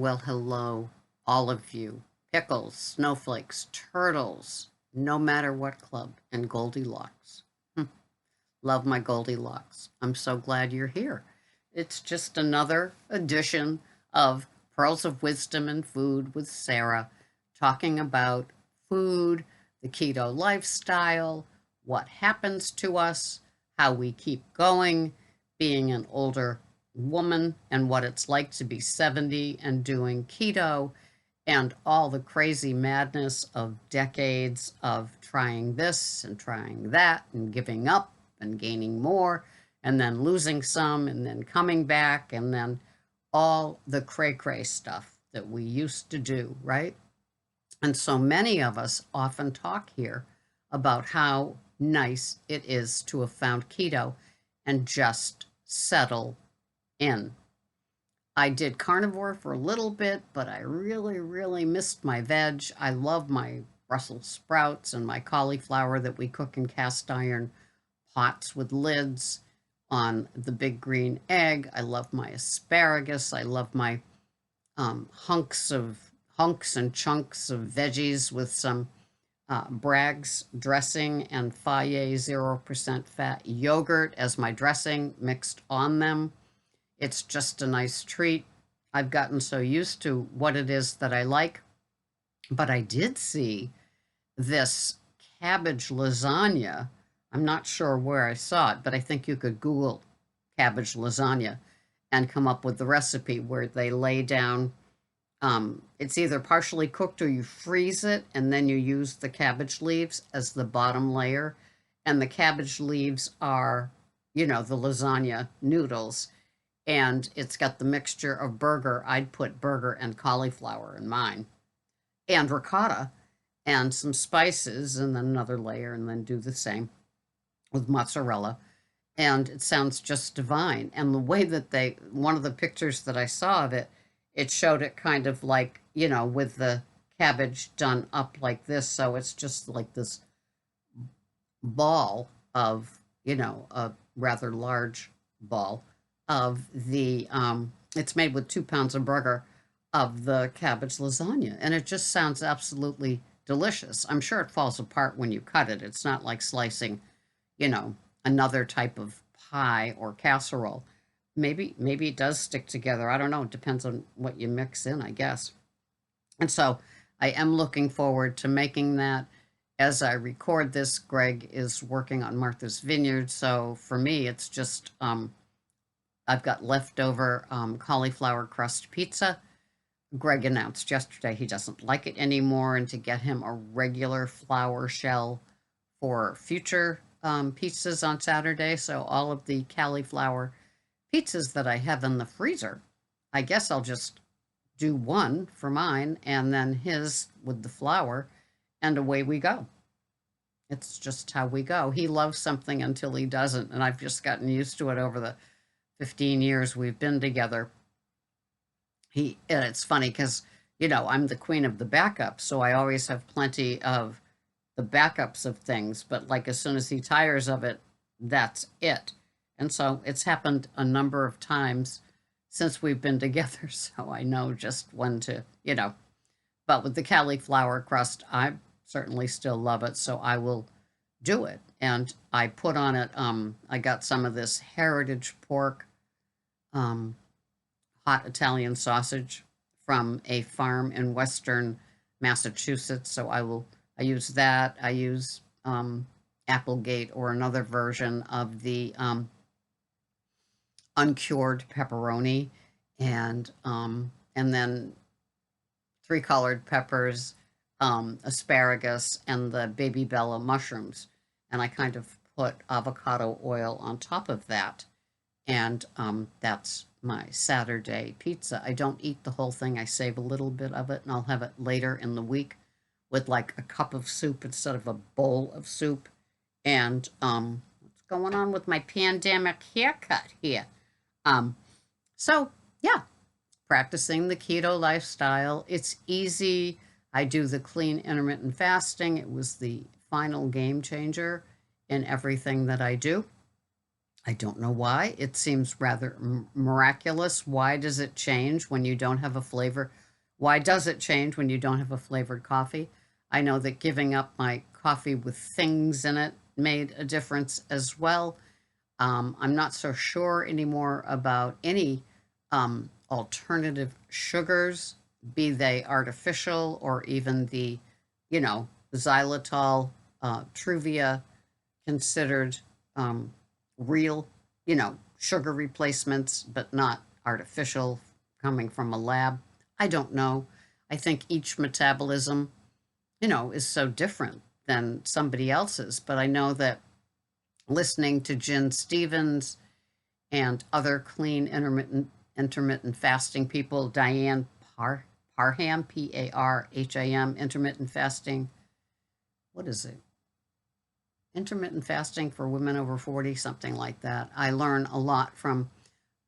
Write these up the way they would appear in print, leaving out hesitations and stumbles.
Well, hello, all of you. Pickles, snowflakes, turtles, no matter what club, and Goldilocks. Love my Goldilocks. I'm so glad you're here. It's just another edition of Pearls of Wisdom and Food with Sarah, talking about food, the keto lifestyle, what happens to us, how we keep going, being an older woman, and what it's like to be 70 and doing keto, and all the crazy madness of decades of trying this and trying that and giving up and gaining more and then losing some and then coming back and then all the cray cray stuff that we used to do, right? And so many of us often talk here about how nice it is to have found keto and just settle in. I did carnivore for a little bit, but I really, really missed my veg. I love my Brussels sprouts and my cauliflower that we cook in cast iron pots with lids on the big green egg. I love my asparagus. I love my hunks and chunks of veggies with some Bragg's dressing and Fage 0% fat yogurt as my dressing mixed on them. It's just a nice treat. I've gotten so used to what it is that I like. But I did see this cabbage lasagna. I'm not sure where I saw it, but I think you could Google cabbage lasagna and come up with the recipe where they lay down. It's either partially cooked or you freeze it and then you use the cabbage leaves as the bottom layer. And the cabbage leaves are, the lasagna noodles, and it's got the mixture of burger. I'd put burger and cauliflower in mine, and ricotta, and some spices, and then another layer, and then do the same with mozzarella. And it sounds just divine. And the way that one of the pictures that I saw of it, it showed it kind of like, with the cabbage done up like this. So it's just like this ball of, a rather large ball of it's made with 2 pounds of burger of the cabbage lasagna. And it just sounds absolutely delicious. I'm sure it falls apart when you cut it. It's not like slicing, you know, another type of pie or casserole. Maybe it does stick together. I don't know. It depends on what you mix in, I guess. And so I am looking forward to making that. As I record this, Greg is working on Martha's Vineyard. So for me, it's just I've got leftover cauliflower crust pizza. Greg announced yesterday he doesn't like it anymore, and to get him a regular flour shell for future pizzas on Saturday. So all of the cauliflower pizzas that I have in the freezer, I guess I'll just do one for mine and then his with the flour, and away we go. It's just how we go. He loves something until he doesn't, and I've just gotten used to it over the 15 years we've been together. And it's funny because, I'm the queen of the backup, so I always have plenty of the backups of things, but like as soon as he tires of it, that's it. And so it's happened a number of times since we've been together, so I know just when to. But with the cauliflower crust, I certainly still love it, so I will do it. And I put on it, I got some of this heritage pork, hot Italian sausage from a farm in western Massachusetts. So I use that. I use Applegate or another version of the uncured pepperoni, and then 3 colored peppers, asparagus, and the baby bella mushrooms. And I kind of put avocado oil on top of that. And that's my Saturday pizza. I don't eat the whole thing. I save a little bit of it, and I'll have it later in the week with like a cup of soup instead of a bowl of soup. And what's going on with my pandemic haircut here? So yeah, practicing the keto lifestyle. It's easy. I do the clean intermittent fasting. It was the final game changer in everything that I do. I don't know why. It seems rather miraculous. Why does it change when you don't have a flavor? Why does it change when you don't have a flavored coffee? I know that giving up my coffee with things in it made a difference as well. I'm not so sure anymore about any alternative sugars, be they artificial or even the, xylitol, Truvia, considered um, real, sugar replacements, but not artificial coming from a lab. I don't know. I think each metabolism, is so different than somebody else's. But I know that listening to Jen Stevens and other clean intermittent fasting people, Diane Parham, Parham, intermittent fasting. What is it? Intermittent fasting for women over 40, something like that. I learn a lot from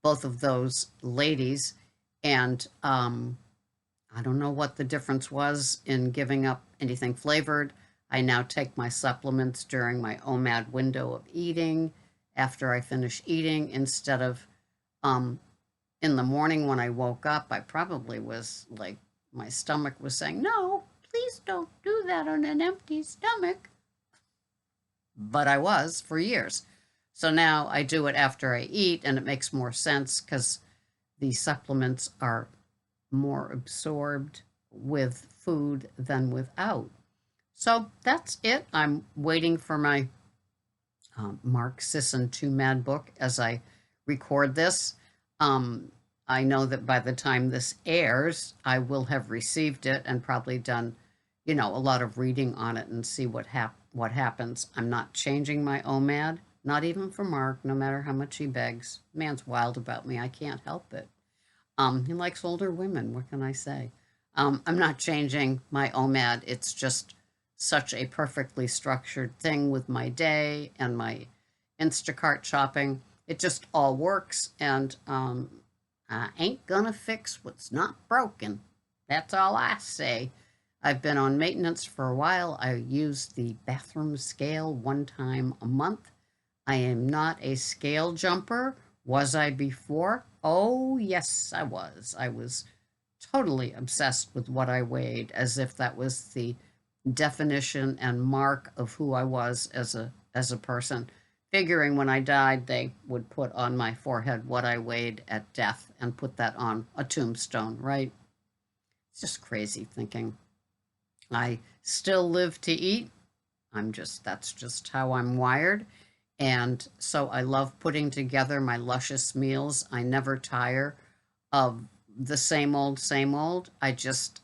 both of those ladies. And I don't know what the difference was in giving up anything flavored. I now take my supplements during my OMAD window of eating after I finish eating instead of um, in the morning when I woke up. I probably was like, my stomach was saying, no, please don't do that on an empty stomach. But I was for years. So now I do it after I eat, and it makes more sense because the supplements are more absorbed with food than without. So that's it. I'm waiting for my Mark Sisson 2 Mad book as I record this. Um, I know that by the time this airs, I will have received it and probably done, a lot of reading on it and see what happens. I'm not changing my OMAD, not even for Mark, no matter how much he begs. Man's wild about me. I can't help it. He likes older women. What can I say? I'm not changing my OMAD. It's just such a perfectly structured thing with my day and my Instacart shopping. It just all works, and I ain't gonna fix what's not broken. That's all I say. I've been on maintenance for a while. I use the bathroom scale one time a month. I am not a scale jumper. Was I before? Oh, yes, I was. I was totally obsessed with what I weighed, as if that was the definition and mark of who I was as a person. Figuring when I died, they would put on my forehead what I weighed at death and put that on a tombstone, right? It's just crazy thinking. I still live to eat. That's just how I'm wired. And so I love putting together my luscious meals. I never tire of the same old, same old. I just,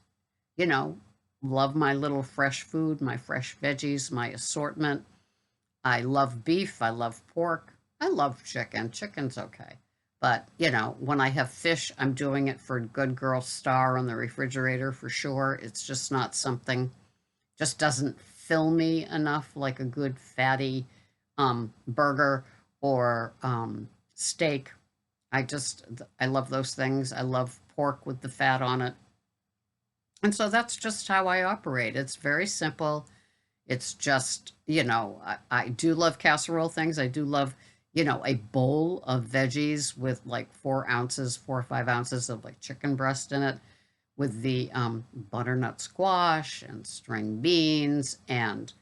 you know, love my little fresh food, my fresh veggies, my assortment. I love beef. I love pork. I love chicken. Chicken's okay. But, when I have fish, I'm doing it for good girl star on the refrigerator for sure. It's just not something, just doesn't fill me enough like a good fatty burger or steak. I love those things. I love pork with the fat on it. And so that's just how I operate. It's very simple. It's just, I do love casserole things. I do love, a bowl of veggies with like 4 ounces, 4 or 5 ounces of like chicken breast in it with the butternut squash and string beans and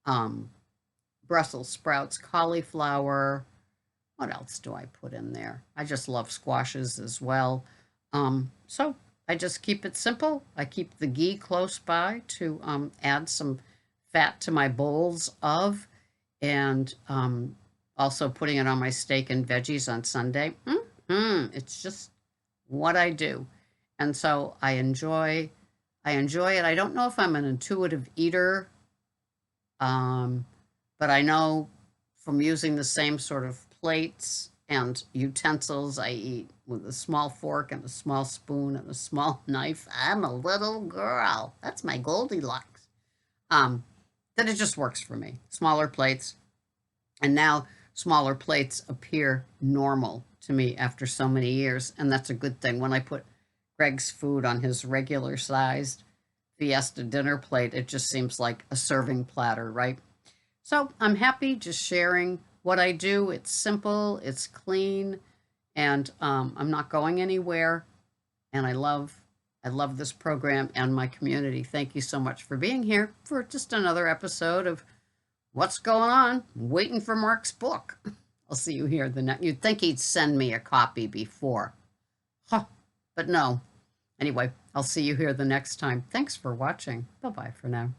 um, Brussels sprouts, cauliflower. What else do I put in there? I just love squashes as well. So I just keep it simple. I keep the ghee close by to add some fat to my bowls of, and also putting it on my steak and veggies on Sunday. It's just what I do, and so I enjoy. I enjoy it. I don't know if I'm an intuitive eater, um, but I know from using the same sort of plates and utensils I eat with a small fork and a small spoon and a small knife. I'm a little girl. That's my Goldilocks. Um, that it just works for me. Smaller plates. And now smaller plates appear normal to me after so many years. And that's a good thing. When I put Greg's food on his regular sized Fiesta dinner plate, it just seems like a serving platter, right? So I'm happy just sharing what I do. It's simple, it's clean, and I'm not going anywhere. And I love this program and my community. Thank you so much for being here for just another episode of What's Going On? Waiting for Mark's book. I'll see you here the next. You'd think he'd send me a copy before. Huh, but no. Anyway, I'll see you here the next time. Thanks for watching. Bye-bye for now.